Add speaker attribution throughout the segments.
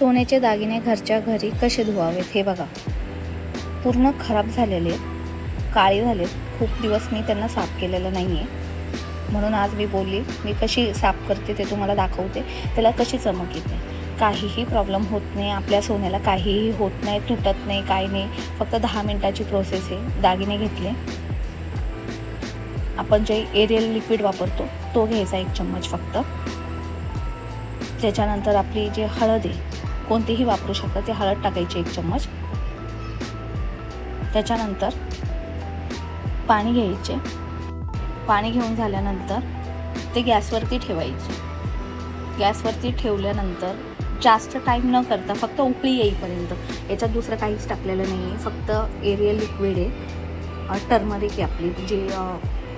Speaker 1: सोन्याचे दागिने घरच्या घरी कसे धुवावेत हे बघा. पूर्ण खराब झालेले, काळे झालेत. खूप दिवस मी त्यांना साफ केलेलं नाही आहे, म्हणून आज मी बोलली मी कशी साफ करते ते तुम्हाला दाखवते. त्याला कशी चमक येते. काहीही प्रॉब्लेम होत नाही, आपल्या सोन्याला काहीही होत नाही, तुटत नाही, काही नाही. फक्त 10 मिनटाची प्रोसेस आहे. दागिने घेतले, आपण जे एरियल लिक्विड वापरतो तो घ्यायचा 1 चम्मच फक्त. त्याच्यानंतर आपली जे हळद आहे, कोणतीही वापरू शकता, ते हळद टाकायची 1 चम्मच. त्याच्यानंतर पाणी घ्यायचे. पाणी घेऊन झाल्यानंतर ते गॅसवरती ठेवायचे. गॅसवरती ठेवल्यानंतर जास्त टाईम न करता फक्त उकळी येईपर्यंत, याच्यात दुसरं काहीच टाकलेलं नाही आहे. फक्त एरियल लिक्विड आहे, टर्मरिक आहे आपली जी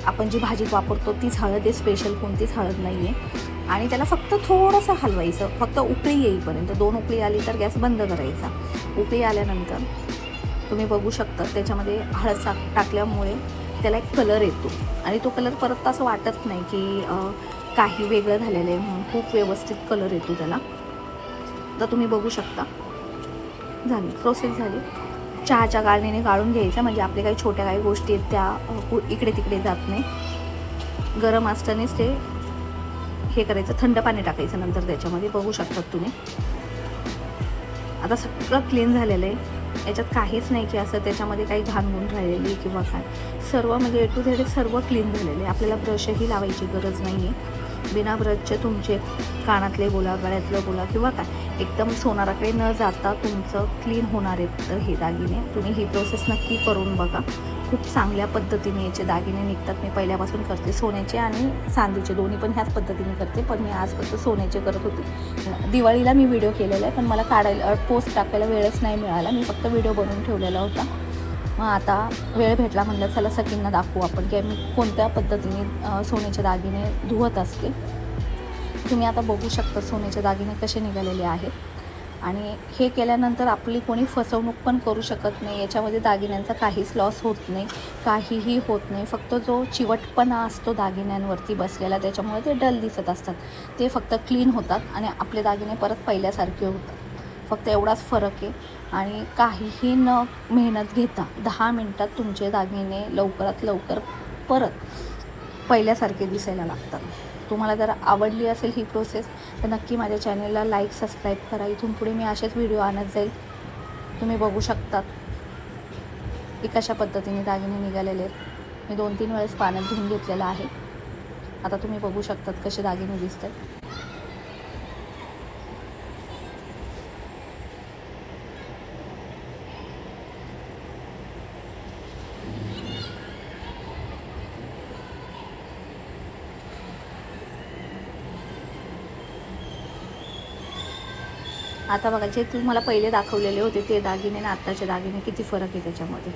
Speaker 1: आपण जी भाजीत वापरतो तीच हळद आहे, स्पेशल कोणतीच हळद नाही आहे. आणि त्याला फक्त थोडंसं हलवायचं, फक्त उकळी येईपर्यंत. 2 उकळी आली तर गॅस बंद करायचा. उकळी आल्यानंतर तुम्ही बघू शकता त्याच्यामध्ये हळद टाकल्यामुळे त्याला एक कलर येतो आणि तो कलर परत असं वाटत नाही की काही वेगळं झालेलं आहे म्हणून. खूप व्यवस्थित कलर येतो त्याला. तर तुम्ही बघू शकता. झाली प्रोसेस झाली. चहाच्या गाळणीने गाळून घ्यायचं, म्हणजे आपले काही छोट्या काही गोष्टी आहेत त्या इकडे तिकडे जात नाही. गरम असतानाच ते हे करायचं, थंड पाणी टाकायचं नंतर त्याच्यामध्ये. बघू शकतात तुम्ही. आता सगळं क्लीन झालेलं आहे. याच्यात काहीच नाही की असं त्याच्यामध्ये काही घाणगुण राहिलेली किंवा काय. सर्व म्हणजे A to Z सर्व क्लीन झालेलं आहे. आपल्याला ब्रशही लावायची गरज नाही आहे. बिना ब्रशचे तुमचे कानातले बोला, गळ्यातलं बोला किंवा काय, एकदम सोनाराकडे न जाता तुमचं क्लीन होणार आहेत. तर हे दागिने तुम्ही ही प्रोसेस नक्की करून बघा. खूप चांगल्या पद्धतीने याचे दागिने निघतात. मी पहिल्यापासून करते, सोन्याचे आणि चांदीचे दोन्ही पण ह्याच पद्धतीने करते. पण मी आज फक्त सोन्याचे करत होते. दिवाळीला मी व्हिडिओ केलेला आहे, पण मला काढायला पोस्ट टाकायला वेळच नाही मिळाला. मी फक्त व्हिडिओ बनवून ठेवलेला होता. मग आता वेळ भेटला म्हणलं चला सगळ्यांना दाखवू आपण की मी कोणत्या पद्धतीने सोन्याचे दागिने धुवत असते. तुम्ही आता बघू शकता सोन्याचे दागिने कसे निघालेले आहेत. आणि हे केल्यानंतर आपली कोणी फसवणूक पण करू शकत नाही. याच्यामध्ये दागिन्यांचा काहीच लॉस होत नाही, काहीही होत नाही. फक्त जो चिवटपणा असतो दागिन्यांवरती बसलेला, त्याच्यामुळे ते डल दिसत असतात. ते फक्त क्लीन होतात आणि आपले दागिने परत पहिल्यासारखे होतात. फक्त एवढाच फरक आहे. आणि काहीही न मेहनत घेता 10 मिनटात तुमचे दागिने लवकरात लवकर परत पहिल्यासारखे दिसायला लागतात. तुम्हाला जर आवडली असेल ही प्रोसेस तर नक्की माझ्या चॅनलला लाईक सबस्क्राईब करा. इथून पुढे मी असेच व्हिडिओ आणत जाईल. तुम्ही बघू शकतात की कशा पद्धतीने दागिने निघालेले आहेत. मी 2-3 वेळेस पाण्यात धुवून घेतलेलं आहे. आता तुम्ही बघू शकतात कसे दागिने दिसतात. आता बघा, जे तुम्हाला पहिले दाखवलेले होते ते दागिने आणि आत्ताचे दागिने किती फरक आहे त्याच्यामध्ये.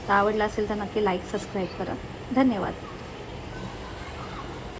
Speaker 1: तर आवडला असेल तर नक्की लाईक सबस्क्राईब करा. धन्यवाद.